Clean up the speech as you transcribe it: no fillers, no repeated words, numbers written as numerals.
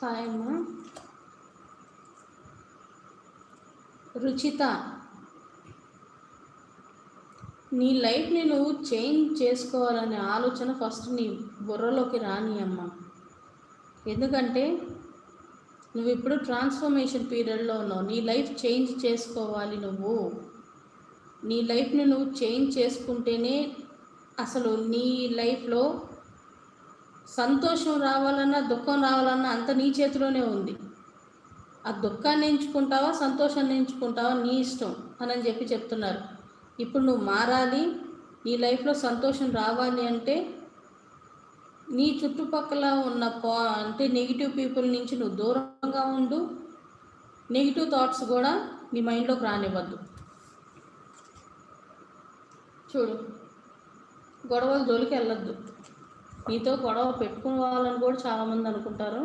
Hi అమ్మా. రుచిత, నీ లైఫ్ని నువ్వు చేంజ్ చేసుకోవాలనే ఆలోచన ఫస్ట్ నీ బుర్రలోకి రాని అమ్మ. ఎందుకంటే నువ్వు ఇప్పుడు ట్రాన్స్ఫర్మేషన్ పీరియడ్లో ఉన్నావు. నీ లైఫ్ చేంజ్ చేసుకోవాలి. నీ లైఫ్ని నువ్వు చేంజ్ చేసుకుంటేనే అసలు నీ లైఫ్లో సంతోషం రావాలన్నా దుఃఖం రావాలన్నా అంత నీ చేతిలోనే ఉంది. ఆ దుఃఖాన్ని ఎంచుకుంటావా సంతోషాన్ని ఎంచుకుంటావా నీ ఇష్టం అని చెప్పి చెప్తున్నారు. ఇప్పుడు నువ్వు మారాలి, నీ లైఫ్లో సంతోషం రావాలి అంటే నీ చుట్టుపక్కల ఉన్న అంటే నెగిటివ్ పీపుల్ నుంచి నువ్వు దూరంగా ఉండు. నెగిటివ్ థాట్స్ కూడా నీ మైండ్లోకి రానివ్వద్దు. చూడు, గొడవల జోలికి వెళ్ళొద్దు. నీతో గొడవ పెట్టుకోవాలని కూడా చాలామంది అనుకుంటారు.